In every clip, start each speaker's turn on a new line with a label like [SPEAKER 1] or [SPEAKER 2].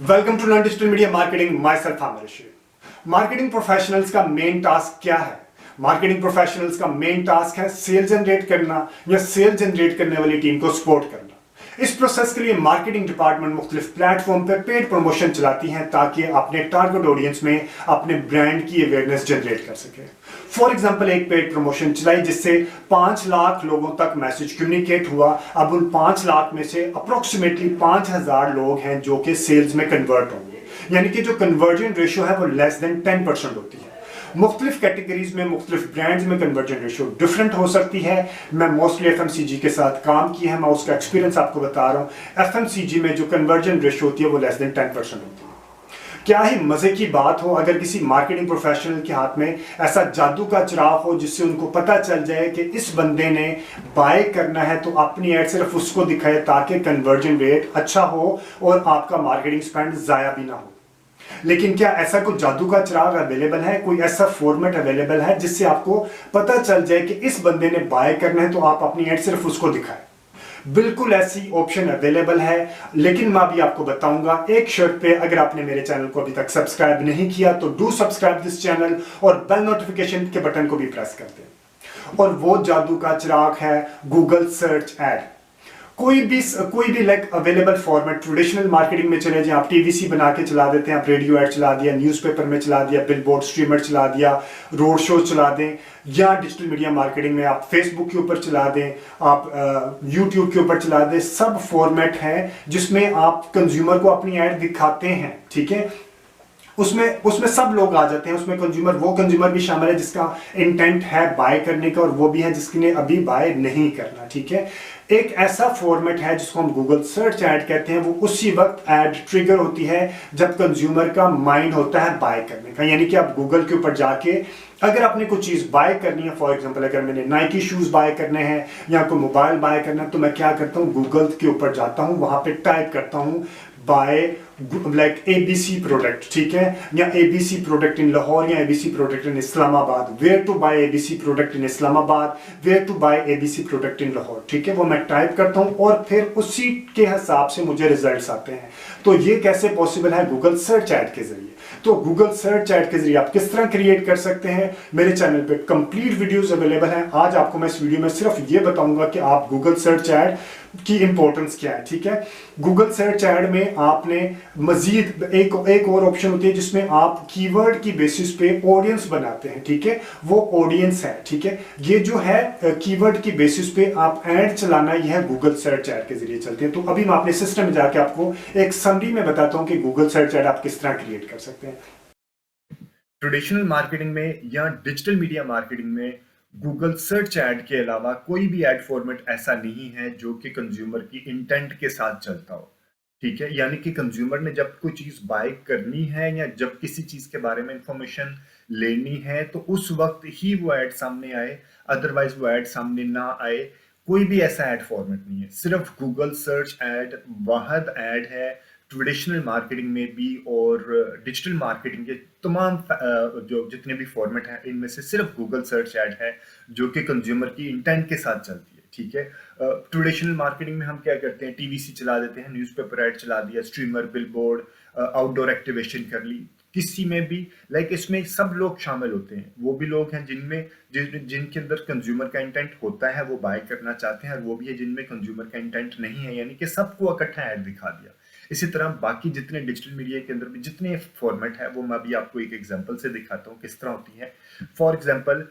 [SPEAKER 1] Welcome to learn digital media marketing. Myself Aamir Rashid. Marketing professionals का main task क्या है? Marketing professionals का main task है sale generate करना या सेल जनरेट करने वाली टीम को सपोर्ट करना। इस प्रोसेस के लिए मार्केटिंग डिपार्टमेंट मुख्तलिफ प्लेटफॉर्म पर पेड प्रमोशन चलाती हैं ताकि अपने टारगेट ऑडियंस में अपने ब्रांड की अवेयरनेस जनरेट कर सके। फॉर एग्जाम्पल, एक पेड प्रमोशन चलाई जिससे 5 लाख लोगों तक मैसेज कम्युनिकेट हुआ। अब उन 5 लाख में से अप्रोक्सीमेटली 5000 लोग हैं जो कि सेल्स में कन्वर्ट होंगे, यानी कि जो कन्वर्जन रेशियो है वो लेस देन 10% होती है। मुख्तलिफ कैटेगरीज में मुख्तलिफ ब्रांड्स में कन्वर्जन रेशियो डिफरेंट हो सकती है। मैं मोस्टली एफएमसीजी के साथ काम किया है, मैं उसका एक्सपीरियंस आपको बता रहा हूँ। एफएमसीजी में जो कन्वर्जन रेशियो होती है वो लेस देन 10% होती है। क्या ही मजे की बात हो अगर किसी मार्केटिंग प्रोफेशनल के हाथ में ऐसा जादू का चिराग हो जिससे उनको पता चल जाए कि इस बंदे ने बाय करना है, तो अपनी एड सिर्फ उसको दिखाए ताकि कन्वर्जन रेट अच्छा हो और आपका मार्केटिंग स्पेंड जाया भी ना हो। लेकिन क्या ऐसा कोई जादू का चिराग अवेलेबल है, कोई ऐसा फॉर्मेट अवेलेबल है जिससे आपको पता चल जाए कि इस बंदे ने बाय करना है तो आप अपनी एड सिर्फ उसको दिखाएं? बिल्कुल ऐसी ऑप्शन अवेलेबल है, लेकिन मैं अभी आपको बताऊंगा एक शर्त पे। अगर आपने मेरे चैनल को अभी तक सब्सक्राइब नहीं किया तो डू सब्सक्राइब दिस चैनल और बेल नोटिफिकेशन के बटन को भी प्रेस कर दें। और वो जादू का चिराग है गूगल सर्च एड। कोई भी like available format traditional marketing में चले जाए, आप टीवीसी बना के चला देते हैं, आप रेडियो ऐड चला दिया, न्यूज़पेपर में चला दिया, बिलबोर्ड स्ट्रीमर चला दिया, रोड शो चला दें, या डिजिटल मीडिया मार्केटिंग में आप फेसबुक के ऊपर चला दें, आप यूट्यूब के ऊपर चला दें। सब फॉर्मेट है जिसमें आप कंज्यूमर को अपनी ऐड दिखाते हैं, ठीक है। उसमें सब लोग आ जाते हैं। उसमें वो कंज्यूमर भी शामिल है जिसका इंटेंट है बाय करने का, और वो भी है जिसने अभी बाय नहीं करना, ठीक है। एक ऐसा फॉर्मेट है जिसको हम गूगल सर्च ऐड कहते हैं। वो उसी वक्त ऐड ट्रिगर होती है जब कंज्यूमर का माइंड होता है बाय करने का, यानी कि आप गूगल के ऊपर जाके अगर आपने कुछ चीज बाय करनी है, फॉर एग्जांपल अगर मैंने नाइकी शूज बाय करने हैं या कोई मोबाइल बाय करना है, तो मैं क्या करता हूं, गूगल के ऊपर जाता हूं, वहां पे टाइप करता हूं बाय लाइक एबीसी प्रोडक्ट, ठीक है, या एबीसी प्रोडक्ट इन लाहौर या ABC product in Islamabad, where to buy ABC product in Islamabad, where to buy ABC product in Lahore, ठीक है। वो मैं टाइप करता हूं और फिर उसी के हिसाब से मुझे रिजल्ट्स आते हैं। तो ये कैसे पॉसिबल है? गूगल सर्च ऐड के जरिए। तो गूगल सर्च ऐड के जरिए आप किस तरह क्रिएट कर सकते हैं, मेरे चैनल पे कंप्लीट वीडियोस अवेलेबल हैं। आज आपको मैं इस वीडियो में सिर्फ ये बताऊंगा कि आप गूगल सर्च ऐड की इंपॉर्टेंस क्या है, ठीक है। गूगल सर्च ऐड में आपने मजीद एक और ऑप्शन होती है जिसमें आप कीवर्ड की बेसिस पे ऑडियंस बनाते हैं, ठीक है। वो ऑडियंस है, ठीक है। ये जो है कीवर्ड की बेसिस पे आप ऐड चलाना, यह गूगल सर्च ऐड के जरिए चलते हैं। तो अभी मैं अपने सिस्टम में जाके आपको एक समरी में बताता हूं कि गूगल सर्च ऐड आप किस तरह क्रिएट कर सकते हैं। ट्रेडिशनल मार्केटिंग में या डिजिटल मीडिया मार्केटिंग में गूगल सर्च ऐड के अलावा कोई भी ऐड फॉर्मेट ऐसा नहीं है जो कि कंज्यूमर की इंटेंट के साथ चलता हो, ठीक है। यानी कि कंज्यूमर ने जब कोई चीज बाय करनी है या जब किसी चीज के बारे में इंफॉर्मेशन लेनी है तो उस वक्त ही वो ऐड सामने आए, अदरवाइज वो ऐड सामने ना आए। कोई भी ऐसा ऐड फॉर्मेट नहीं है, सिर्फ गूगल सर्च ऐड वाहिद ऐड है ट्रेडिशनल मार्केटिंग में भी और डिजिटल मार्केटिंग के तमाम जो जितने भी फॉर्मेट हैं इनमें से सिर्फ गूगल सर्च ऐड है जो कि कंज्यूमर की इंटेंट के साथ चलती है, ठीक है। ट्रेडिशनल मार्केटिंग में हम क्या करते हैं, टीवीसी चला देते हैं, न्यूज़पेपर ऐड चला दिया, स्ट्रीमर, बिलबोर्ड, आउटडोर एक्टिवेशन कर ली, किसी में भी लाइक इसमें सब लोग शामिल होते हैं। वो भी लोग हैं जिनके अंदर कंज्यूमर का इंटेंट होता है, वो बाय करना चाहते हैं, और वो भी है जिनमें कंज्यूमर का इंटेंट नहीं है, यानी कि सबको इकट्ठा ऐड दिखा दिया। इसी तरह बाकी जितने डिजिटल मीडिया के अंदर भी जितने फॉर्मेट है वो मैं अभी आपको एक एग्जांपल से दिखाता हूँ किस तरह होती है। फॉर एग्जांपल,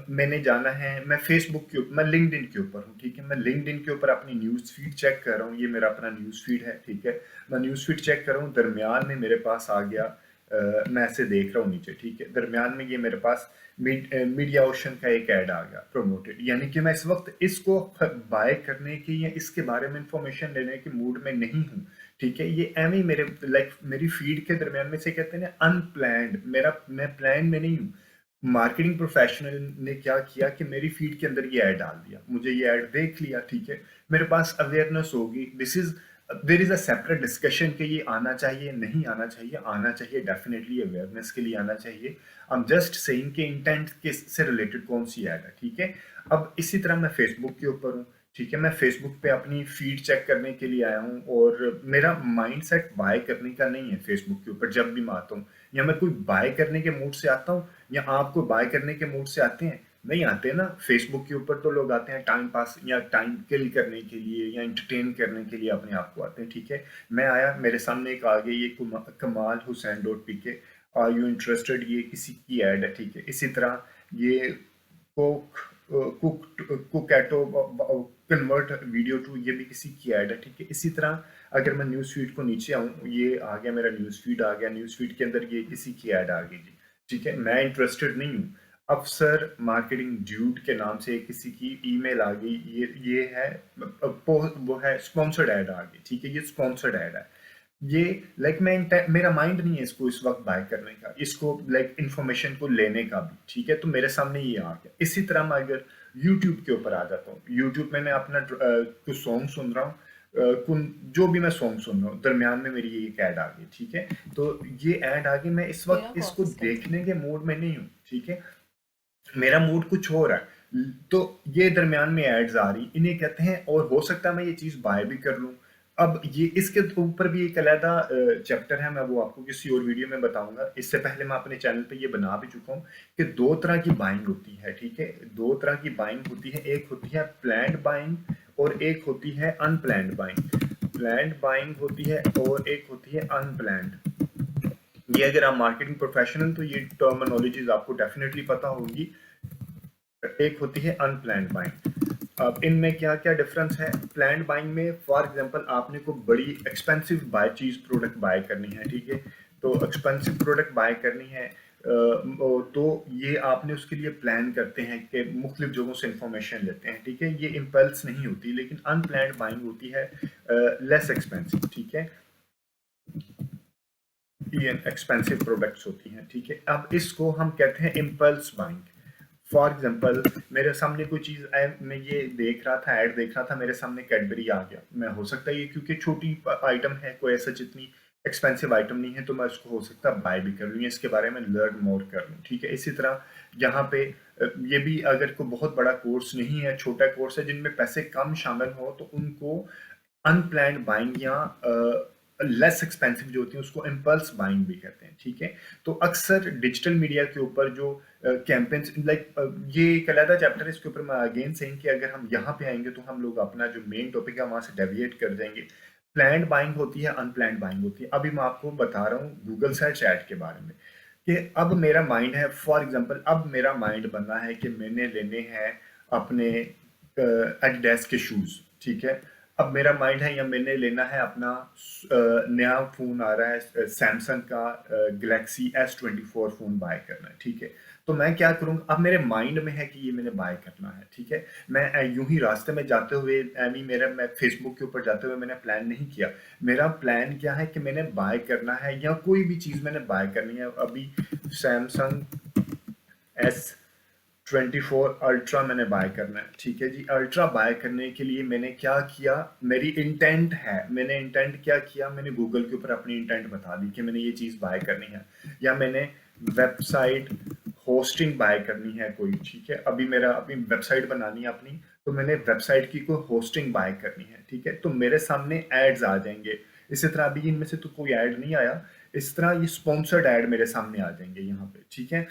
[SPEAKER 1] मैंने जाना है, मैं फेसबुक के ऊपर, मैं लिंक्डइन के ऊपर हूँ, ठीक है। मैं लिंक्डइन के ऊपर अपनी न्यूज़ फीड चेक कर रहा हूँ, ये मेरा अपना न्यूज़ फीड है, ठीक है। मैं न्यूज़ फीड चेक कर रहा हूँ, दरमियान में मेरे पास आ गया, मैं ऐसे देख रहा हूँ नीचे, ठीक है। दरमियान में ये मेरे पास मीडिया ओशन का एक ऐड आ गया प्रोमोटेड, यानी कि मैं इस वक्त इसको बाय करने की या इसके बारे में इंफॉर्मेशन लेने के मूड में नहीं हूँ, ठीक है। ये एम ही मेरे लाइक मेरी फीड के दरमियान में से कहते हैं ना अनप्लैंड, मैं प्लान में नहीं हूँ। मार्केटिंग प्रोफेशनल ने क्या किया कि मेरी फीड के अंदर ये ऐड डाल दिया, मुझे ये ऐड देख लिया, ठीक है। मेरे पास अवेयरनेस होगी, there is a separate discussion कि ये आना चाहिए नहीं आना चाहिए, आना चाहिए डेफिनेटली, अवेयरनेस के लिए आना चाहिए। आई एम जस्ट सेइंग कि इंटेंट के से रिलेटेड कौन सी ऐड है, ठीक है। अब इसी तरह मैं फेसबुक के ऊपर हूँ,
[SPEAKER 2] ठीक है, मैं फेसबुक पे अपनी फीड चेक करने के लिए आया हूँ और मेरा माइंड सेट बाय करने का नहीं है फेसबुक के ऊपर। जब भी मैं आता हूँ या मैं कोई बाय करने के मूड से आता हूँ या आप कोई बाय करने के मूड से आते हैं, नहीं आते ना। फेसबुक के ऊपर तो लोग आते हैं टाइम पास या टाइम किल करने के लिए या एंटरटेन करने के लिए अपने आप को आते हैं। ठीक है, मैं आया, मेरे सामने एक आ गई ये कमाल हुसैन डॉट पी के, आर यू इंटरेस्टेड, ये किसी की ऐड है। ठीक है, इसी तरह ये कोक कुक कुकैटो कन्वर्ट वीडियो टू, ये भी किसी की ऐड है। ठीक है, इसी तरह अगर मैं न्यूज़ फीड को नीचे आऊँ, ये आ गया मेरा न्यूज़ फीड आ गया, न्यूज़ फीड के अंदर ये किसी की ऐड आ गई जी। ठीक है, मैं इंटरेस्टेड नहीं हूँ। अफसर मार्केटिंग ड्यूड के नाम से किसी की ईमेल आ गई, ये है वो है स्पॉन्सर्ड ऐड आ गई। ठीक है, ये स्पॉन्सर्ड ऐड है। ये मेरा माइंड नहीं है इसको इस वक्त बाय करने का, इसको इंफॉर्मेशन को लेने का भी। ठीक है, तो मेरे सामने ये आ गया। इसी तरह मैं अगर यूट्यूब के ऊपर आ जाता हूँ, यूट्यूब में मैं अपना कुछ सॉन्ग सुन रहा हूँ, जो भी मैं सॉन्ग सुन रहा हूँ, दरमियान में मेरी ये एक ऐड आ गई। ठीक है, तो ये ऐड आ गई, मैं इस
[SPEAKER 3] तेरा
[SPEAKER 2] वक्त इसको
[SPEAKER 3] वापस कर दे।
[SPEAKER 2] देखने के मूड में नहीं हूँ। ठीक है, मेरा मूड कुछ हो रहा है, तो ये दरमियान में एड्स आ रही, इन्हें कहते हैं, और हो सकता है मैं ये चीज बाय भी कर लूं। अब ये इसके ऊपर भी एक अलग चैप्टर है, मैं वो आपको किसी और वीडियो में बताऊंगा। इससे पहले मैं अपने चैनल पे ये बना भी चुका हूँ कि दो तरह की बाइंग होती है। ठीक है, दो तरह की बाइंग होती है, एक होती है प्लान्ड बाइंग और एक होती है अनप्लान्ड बाइंग। प्लान्ड बाइंग होती है और एक होती है अनप्लान्ड। ये अगर आप मार्केटिंग प्रोफेशनल, तो ये टर्मिनोलॉजीज आपको डेफिनेटली पता होगी। एक होती है अनप्लान्ड बाइंग। अब इनमें क्या क्या डिफरेंस है? प्लान्ड बाइंग में फॉर एग्जांपल आपने को बड़ी एक्सपेंसिव बाय चीज प्रोडक्ट बाय करनी है। ठीक है, तो एक्सपेंसिव प्रोडक्ट बाय करनी है, तो ये आपने उसके लिए प्लान करते हैं कि मुख्तलिफ जगहों से इंफॉर्मेशन लेते हैं। ठीक है, ये इम्पल्स नहीं होती, लेकिन अनप्लान्ड बाइंग होती है लेस एक्सपेंसिव। ठीक है, ये एक्सपेंसिव प्रोडक्ट्स होती हैं। ठीक है, अब इसको हम कहते हैं इम्पल्स बाइंग। फॉर एग्जाम्पल मेरे सामने कोई चीज, मैं ये देख रहा था, ऐड देख रहा था, मेरे सामने कैडबरी आ गया। मैं हो सकता है ये क्योंकि छोटी आइटम है, कोई ऐसा जितनी एक्सपेंसिव आइटम नहीं है, तो मैं उसको हो सकता है बाय भी कर लूँ या इसके बारे में लर्न मोर कर लूँ। ठीक है, इसी तरह यहाँ पे ये भी, अगर कोई बहुत बड़ा कोर्स नहीं है, छोटा कोर्स है जिनमें पैसे कम शामिल हो, तो उनको अनप्लान्ड बाइंग या लेस एक्सपेंसिव जो होती है उसको इम्पल्स बाइंग भी कहते हैं। ठीक है, तो अक्सर डिजिटल मीडिया के ऊपर जो कैंपेन्स, ये एक अलग चैप्टर है, इसके ऊपर मैं अगेन सेइंग कि अगर हम यहाँ पे आएंगे तो हम लोग अपना जो मेन टॉपिक है वहां से डेविएट कर देंगे। प्लान्ड बाइंग होती है, अनप्लान्ड बाइंग होती है। अभी मैं आपको बता रहा हूँ गूगल सर्च ऐड के बारे में, कि अब मेरा माइंड है, फॉर एग्जांपल अब मेरा माइंड बना है कि मैंने लेने हैं अपने एडिडास के शूज। ठीक है, अब मेरा माइंड है, या मैंने लेना है अपना नया फोन आ रहा है सैमसंग का, गैलेक्सी S24 फोन बाय करना है। ठीक है, तो मैं क्या करूंगा, अब मेरे माइंड में है कि ये मैंने बाय करना है। ठीक है, मैं यूं ही रास्ते में जाते हुए, मैं फेसबुक के ऊपर जाते हुए मैंने प्लान नहीं किया। मेरा प्लान क्या है कि मैंने बाय करना है, या कोई भी चीज मैंने बाय करनी है। अभी सैमसंग S24 अल्ट्रा मैंने बाय करना है। ठीक है जी, अल्ट्रा बाय करने के लिए मैंने क्या किया, मेरी इंटेंट है, मैंने इंटेंट क्या किया, मैंने गूगल के ऊपर अपनी इंटेंट बता दी कि मैंने ये चीज बाय करनी है, या मैंने वेबसाइट होस्टिंग बाय करनी है कोई। ठीक है, अभी मेरा अपनी वेबसाइट बनानी है अपनी, तो मैंने वेबसाइट की कोई होस्टिंग बाय करनी है। ठीक है, तो मेरे सामने एड्स आ जाएंगे। इसी तरह अभी इनमें से तो कोई ऐड नहीं आया, इस तरह ये स्पॉन्सर्ड ऐड मेरे सामने आ जाएंगे यहाँ पे। ठीक है,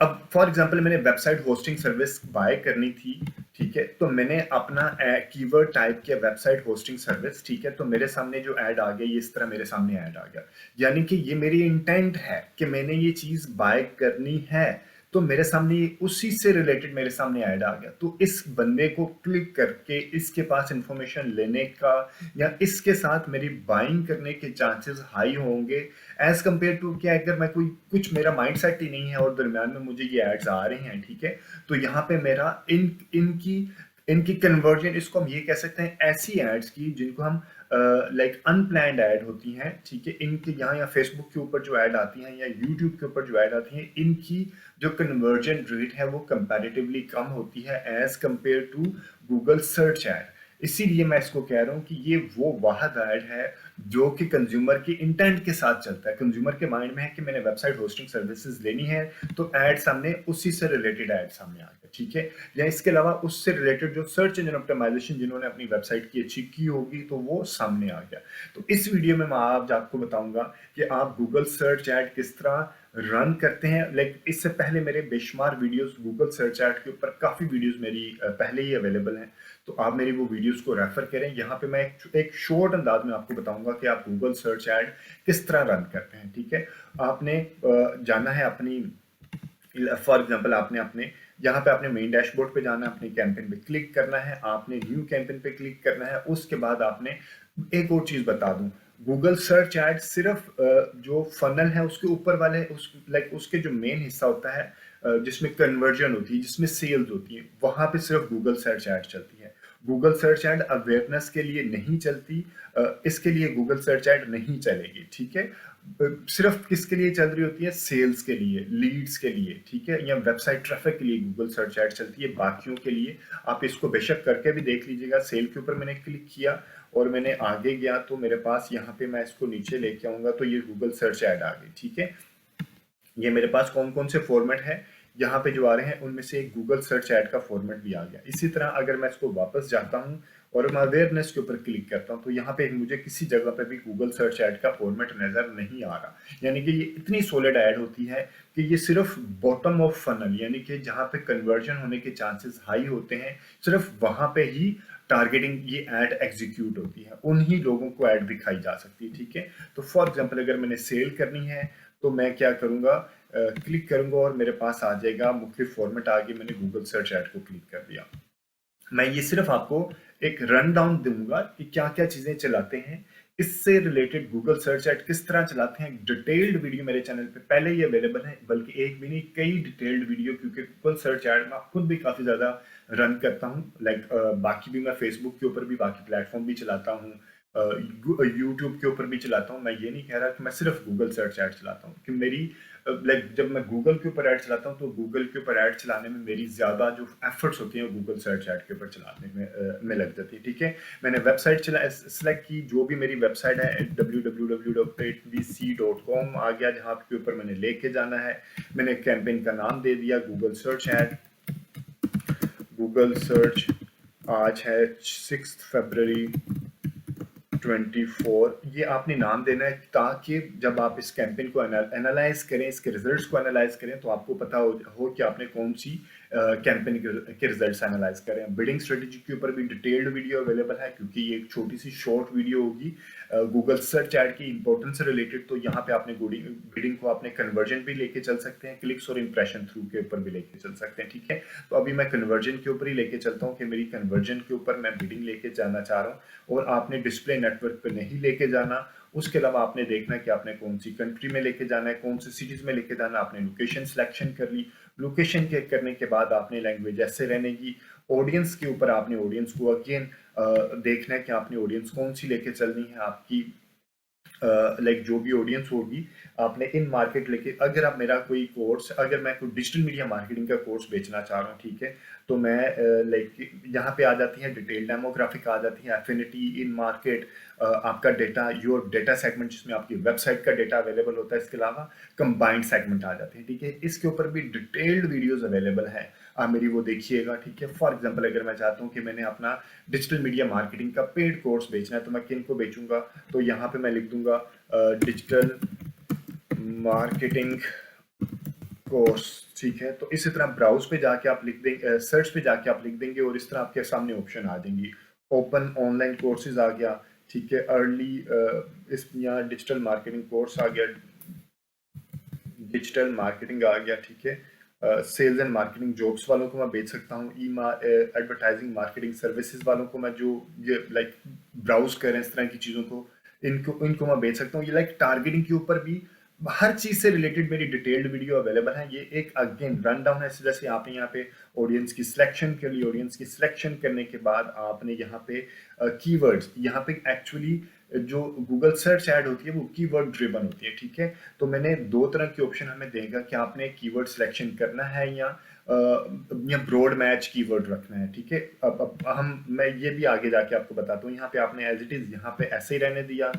[SPEAKER 2] अब फॉर एग्जांपल मैंने वेबसाइट होस्टिंग सर्विस बाय करनी थी। ठीक है, तो मैंने अपना कीवर्ड टाइप किया वेबसाइट होस्टिंग सर्विस। ठीक है, तो मेरे सामने जो ऐड आ गया, ये इस तरह मेरे सामने ऐड आ गया, यानी कि ये मेरी इंटेंट है कि मैंने ये चीज बाय करनी है। तो मेरे सामने उसी से रिलेटेड मेरे सामने ऐड आ गया, तो इस बंदे को क्लिक करके इसके पास इंफॉर्मेशन लेने का या इसके साथ मेरी बाइंग करने के चांसेस हाई होंगे, एज कंपेयर टू कि अगर मैं कोई कुछ मेरा माइंड सेट ही नहीं है और दरमियान में मुझे ये एड्स आ रहे हैं। ठीक है, तो यहाँ पे मेरा इनकी इनकी कन्वर्जन, इसको हम ये कह सकते हैं, ऐसी एड्स की जिनको हम अनप्लैंड ऐड होती हैं। ठीक है, इनके यहाँ या फेसबुक के ऊपर जो ऐड आती हैं या यूट्यूब के ऊपर जो ऐड आती हैं, इनकी जो कन्वर्जन रेट है वो कंपैरेटिवली कम होती है as compare to Google search ad. इसीलिए मैं इसको कह रहा हूँ कि ये वो वाहद ऐड है जो कि कंज्यूमर की इंटेंट के साथ चलता है। कंज्यूमर के माइंड में है कि मैंने वेबसाइट होस्टिंग सर्विसेज लेनी है, तो ऐड सामने उसी से रिलेटेड ऐड सामने आ गया, ठीक है। या इसके अलावा उससे रिलेटेड जो सर्च इंजन ऑप्टिमाइजेशन जिन्होंने अपनी वेबसाइट की अच्छी की होगी तो वो सामने आ गया। तो इस वीडियो में मैं आज आपको बताऊंगा कि आप गूगल सर्च ऐड किस तरह रन करते हैं। लाइक इससे पहले मेरे बेशुमार वीडियोस गूगल सर्च ऐड के ऊपर काफ़ी वीडियोस मेरी पहले ही अवेलेबल हैं, तो आप मेरी वो वीडियोस को रेफर करें। यहाँ पे मैं एक शॉर्ट अंदाज में आपको बताऊंगा कि आप गूगल सर्च ऐड किस तरह रन करते हैं, ठीक है। आपने जाना है अपनी, फॉर एग्जांपल आपने अपने यहाँ पे आपने मेन डैशबोर्ड पे जाना है, अपनी कैंपेन पे क्लिक करना है, आपने न्यू कैंपेन पे क्लिक करना है। उसके बाद आपने एक और चीज बता दूं, गूगल सर्च ऐड सिर्फ जो फनल है उसके ऊपर वाले उसके जो मेन हिस्सा होता है जिसमें कन्वर्जन होती है, जिसमें सेल्स होती है, वहां पे सिर्फ गूगल सर्च ऐड चलती है। गूगल सर्च ऐड अवेयरनेस के लिए नहीं चलती, इसके लिए गूगल सर्च ऐड नहीं चलेगी, ठीक है। सिर्फ किसके लिए चल रही होती है? सेल्स के लिए, लीड्स के लिए, ठीक है, या वेबसाइट ट्रैफिक के लिए गूगल सर्च ऐड चलती है, बाकियों के लिए आप इसको बेशक करके भी देख लीजिएगा। सेल के ऊपर मैंने क्लिक किया और मैंने आगे गया तो मेरे पास यहाँ पे मैं इसको नीचे लेके आऊंगा तो ये गूगल सर्च ऐड आ गई, ठीक है। ये मेरे पास कौन कौन से फॉर्मेट है यहाँ पे जो आ रहे हैं उनमें से एक गूगल सर्च ऐड का फॉर्मेट भी आ गया। इसी तरह अगर मैं इसको वापस जाता हूँ और मैं अवेयरनेस के ऊपर क्लिक करता हूँ तो यहाँ पे मुझे किसी जगह पे भी गूगल सर्च ऐड का फॉर्मेट नजर नहीं आ रहा। यानी कि ये इतनी सॉलिड ऐड होती है कि ये सिर्फ बॉटम ऑफ फनल, यानी कि जहाँ पे कन्वर्जन होने के चांसेस हाई होते हैं, सिर्फ वहां पे ही टारगेटिंग ये ऐड एग्जीक्यूट होती है, उन्हीं लोगों को ऐड दिखाई जा सकती है, ठीक है। तो फॉर एग्जाम्पल अगर मैंने सेल करनी है तो मैं क्या करूंगा, क्लिक करूंगा और मेरे पास आ जाएगा मुख्तलिफ फॉर्मेट आ गए। मैंने गूगल सर्च ऐड को क्लिक कर दिया। मैं ये सिर्फ आपको एक रन डाउन दूंगा कि क्या क्या चीजें चलाते हैं, इससे रिलेटेड गूगल सर्च ऐड किस तरह चलाते हैं। डिटेल्ड वीडियो मेरे चैनल पे पहले ही अवेलेबल है, बल्कि एक भी नहीं कई डिटेल्ड वीडियो, क्योंकि गूगल सर्च ऐड मैं खुद भी काफी ज्यादा रन करता हूँ। बाकी भी मैं फेसबुक के ऊपर भी बाकी प्लेटफॉर्म भी चलाता हूँ, यूट्यूब के ऊपर भी चलाता हूँ। मैं ये नहीं कह रहा कि मैं सिर्फ गूगल सर्च ऐड चलाता हूँ, कि मेरी जब मैं गूगल के ऊपर ऐड चलाता हूँ तो गूगल के ऊपर ऐड चलाने में मेरी ज्यादा जो एफर्ट्स होती हैं गूगल सर्च ऐड के ऊपर चलाने में लग जाती है, ठीक है। मैंने वेबसाइट सेलेक्ट की, जो भी मेरी वेबसाइट है www.vc.com आ गया, जहाँ के ऊपर मैंने लेके जाना है। मैंने कैंपेन का नाम दे दिया Google search add. Google search आज है 6 फरवरी 24। ये आपने नाम देना है ताकि जब आप इस कैंपेन को एनालाइज करें, इसके रिजल्ट्स को एनालाइज करें, तो आपको पता हो कि आपने कौन सी कैंपेन के रिजल्ट्स एनालाइज करें। बिडिंग स्ट्रेटेजी के ऊपर भी डिटेल्ड वीडियो अवेलेबल है, क्योंकि ये एक छोटी सी शॉर्ट वीडियो होगी गूगल सर्च ऐड की इंपॉर्टेंस से रिलेटेड। तो यहाँ पे आपने बिडिंग को आपने कन्वर्जन भी लेके चल सकते हैं, क्लिक्स और इंप्रेशन थ्रू के ऊपर भी लेके चल सकते हैं, ठीक है। तो अभी मैं कन्वर्जन के ऊपर ही लेके चलता हूँ कि मेरी कन्वर्जन के ऊपर मैं बिडिंग लेके जाना चाह रहा हूँ, और आपने डिस्प्ले नेटवर्क पे नहीं लेके जाना। उसके अलावा आपने देखना है कि आपने कौन सी कंट्री में लेके जाना है, कौन सी सिटीज में लेके जाना है। आपने लोकेशन सिलेक्शन कर ली, लोकेशन के करने के बाद आपने लैंग्वेज ऐसे रहने की। ऑडियंस के ऊपर आपने ऑडियंस को अगेन देखना है कि आपने ऑडियंस कौन सी लेके चलनी है। आपकी जो भी ऑडियंस होगी आपने इन मार्केट लेके, अगर आप मेरा कोई कोर्स, अगर मैं कोई डिजिटल मीडिया मार्केटिंग का कोर्स बेचना चाह रहा हूँ, ठीक है, तो मैं यहाँ पे आ जाती है डिटेल डेमोग्राफिक, आ जाती है एफिनिटी, इन मार्केट, आपका डेटा, योर डेटा सेगमेंट जिसमें आपकी वेबसाइट का डेटा अवेलेबल होता है। इसके अलावा कंबाइंड सेगमेंट आ जाते हैं, ठीक है। इसके ऊपर भी डिटेल्ड वीडियोस अवेलेबल है, आप मेरी वो देखिएगा, ठीक है। फॉर एग्जांपल अगर मैं चाहता हूँ कि मैंने अपना डिजिटल मीडिया मार्केटिंग का पेड कोर्स बेचना है, तो मैं किन को बेचूंगा, तो यहाँ पे मैं लिख दूंगा डिजिटल मार्केटिंग कोर्स, ठीक है। तो इसी तरह ब्राउज पे जाके आप लिख देंगे, सर्च पे जाके आप लिख देंगे और इस तरह आपके सामने ऑप्शन आ देंगी। ओपन ऑनलाइन कोर्सेज आ गया, ठीक है। अर्ली इस यहाँ डिजिटल मार्केटिंग कोर्स आ गया, डिजिटल मार्केटिंग आ गया, ठीक है। सेल्स एंड मार्केटिंग जॉब्स वालों को मैं बेच सकता हूँ। एडवर्टाइजिंग मार्केटिंग सर्विसेज वालों को मैं, जो ये ब्राउज करें इस तरह की चीज़ों को, इनको मैं बेच सकता हूँ। ये टारगेटिंग के ऊपर भी हर चीज से रिलेटेड मेरी डिटेल्ड वीडियो अवेलेबल है। ये एक अगेन रन डाउन है, जैसे आपने यहाँ पे ऑडियंस की सिलेक्शन कर ली। ऑडियंस की सिलेक्शन करने के बाद आपने यहाँ पे कीवर्ड्स, यहाँ पे एक्चुअली जो गूगल सर्च ऐड होती है वो कीवर्ड ड्रिवन होती है, ठीक है। तो मैंने दो तरह के ऑप्शन हमें देगा कि आपने कीवर्ड सिलेक्शन करना है या या ब्रॉड मैच कीवर्ड रखना है, ठीक है। अब मैं ये भी आगे जाके आपको बताता हूँ। यहाँ पे आपने एज इट इज यहाँ पे ऐसे ही रहने दिया।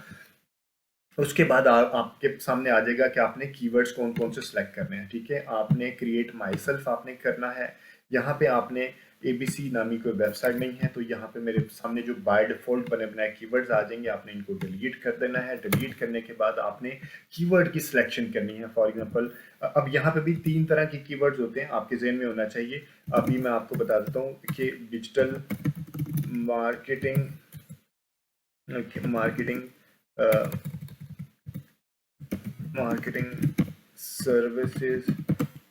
[SPEAKER 2] उसके बाद आपके सामने आ जाएगा कि आपने कीवर्ड्स कौन कौन से सिलेक्ट करने हैं, ठीक है। आपने क्रिएट माई सेल्फ आपने करना है। यहाँ पे आपने ABC नामी कोई वेबसाइट नहीं है, तो यहाँ पे मेरे सामने जो बाय डिफॉल्ट बने बनाए कीवर्ड्स आ जाएंगे, आपने इनको डिलीट कर देना है। डिलीट करने के बाद आपने कीवर्ड की सिलेक्शन करनी है। फॉर एग्जांपल अब यहाँ पे भी 3 तरह के कीवर्ड्स होते हैं, आपके ज़हन में होना चाहिए। अभी मैं आपको बता देता हूँ कि डिजिटल मार्केटिंग मार्केटिंग सर्विसेज,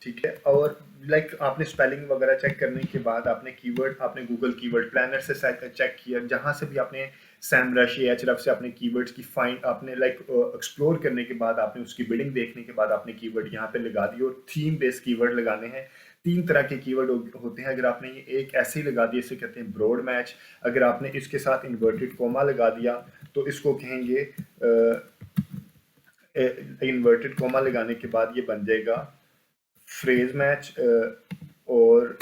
[SPEAKER 2] ठीक है। और लाइक आपने स्पेलिंग वगैरह चेक करने के बाद आपने कीवर्ड, आपने गूगल कीवर्ड प्लानर से चेक किया, जहां से भी आपने सैमरश या एचरफ से अपने कीवर्ड्स की फाइंड आपने लाइक एक्सप्लोर करने के बाद आपने उसकी बिल्डिंग देखने के बाद आपने कीवर्ड यहाँ पे लगा दिए। और थीम बेस्ड कीवर्ड लगाने हैं। 3 तरह के कीवर्ड होते हैं। अगर आपने ये एक ऐसे ही लगा दिया, इसे कहते हैं ब्रॉड मैच। अगर आपने इसके साथ इन्वर्टेड कोमा लगा दिया तो इसको कहेंगे इन्वर्टेड कोमा लगाने के बाद ये बन जाएगा फ्रेज मैच। और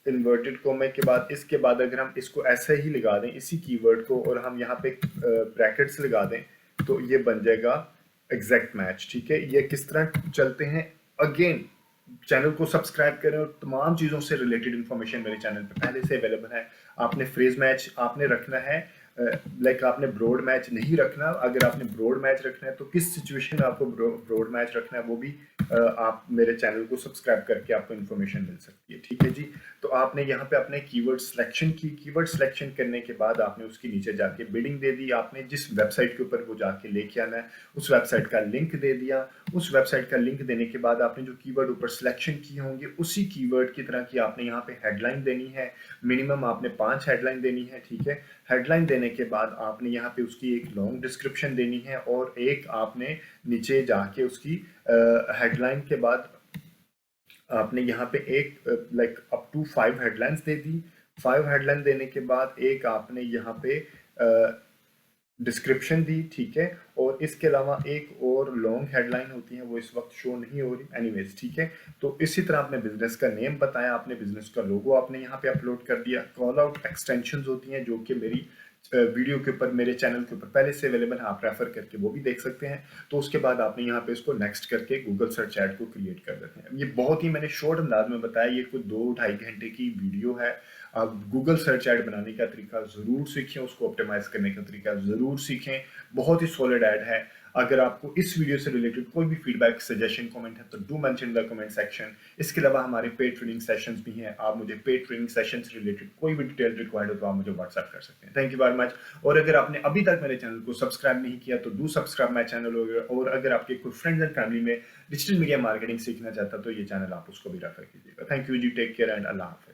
[SPEAKER 2] इन्वर्टेड कोमे के बाद इसके बाद अगर हम इसको ऐसे ही लगा दें इसी कीवर्ड को, और हम यहाँ पे ब्रैकेट्स लगा दें, तो ये बन जाएगा एग्जैक्ट मैच, ठीक है। ये किस तरह चलते हैं, अगेन चैनल को सब्सक्राइब करें और तमाम चीज़ों से रिलेटेड इन्फॉर्मेशन मेरे चैनल पर पहले से अवेलेबल है। आपने फ्रेज मैच आपने रखना है, लाइक आपने ब्रॉड मैच नहीं रखना। अगर आपने ब्रॉड मैच रखना है तो किस सिचुएशन में आपको ब्रॉड मैच रखना है वो भी आप मेरे चैनल को सब्सक्राइब करके आपको इन्फॉर्मेशन मिल सकती है, ठीक है जी। तो आपने यहाँ पे अपने कीवर्ड सिलेक्शन की। कीवर्ड सिलेक्शन करने के बाद आपने उसके नीचे जाके बिडिंग दे दी। आपने जिस वेबसाइट के ऊपर वो जाके लेके आना है उस वेबसाइट का लिंक दे दिया। उस वेबसाइट का लिंक देने के बाद आपने जो कीवर्ड ऊपर सिलेक्शन किए होंगे उसी कीवर्ड की तरह की आपने यहाँ पे हेडलाइन देनी है। मिनिमम आपने 5 हेडलाइन देनी है, ठीक है। हेडलाइन देने के बाद आपने यहाँ पे उसकी एक लॉन्ग डिस्क्रिप्शन देनी है और एक आपने नीचे जाके उसकी हेडलाइन के बाद आपने यहाँ पे एक लाइक अप टू 5 हेडलाइंस दे दी। 5 हेडलाइन देने के बाद एक आपने यहाँ पे डिस्क्रिप्शन दी, ठीक है। और इसके अलावा एक और लॉन्ग हेडलाइन होती है, वो इस वक्त शो नहीं हो रही, एनीवेज, ठीक है। तो इसी तरह आपने बिजनेस का नेम बताया, आपने बिजनेस का लोगो आपने यहाँ पे अपलोड कर दिया। कॉल आउट एक्सटेंशंस होती हैं जो कि मेरी वीडियो के ऊपर मेरे चैनल के ऊपर पहले से अवेलेबल है, आप रेफर करके वो भी देख सकते हैं। तो उसके बाद आपने यहाँ पे इसको नेक्स्ट करके गूगल सर्च ऐड को क्रिएट कर देते हैं। ये बहुत ही मैंने शॉर्ट अंदाज में बताया, ये कोई 2-2.5 घंटे की वीडियो है। आप गूगल सर्च ऐड बनाने का तरीका ज़रूर सीखें, उसको ऑप्टिमाइज करने का तरीका ज़रूर सीखें। बहुत ही सॉलिड ऐड है। अगर आपको इस वीडियो से रिलेटेड कोई भी फीडबैक, सजेशन, कमेंट है तो do mention in the comment section. इसके अलावा हमारे पेड ट्रेनिंग सेशंस भी हैं। आप मुझे पेड ट्रेनिंग सेशन से रिलेटेड कोई भी डिटेल रिक्वायर्ड हो तो आप मुझे व्हाट्सएप कर सकते हैं। Thank you very much. और अगर आपने अभी तक मेरे चैनल को सब्सक्राइब नहीं किया तो डू सब्सक्राइब माई चैनल। और अगर आपके कोई फ्रेंड्स एंड फैमिली में डिजिटल मीडिया मार्केटिंग सीखना चाहता तो ये चैनल आप उसको भी रेफर कीजिएगा। थैंक यू जी, टेक केयर एंड अल्लाह हाफिज़।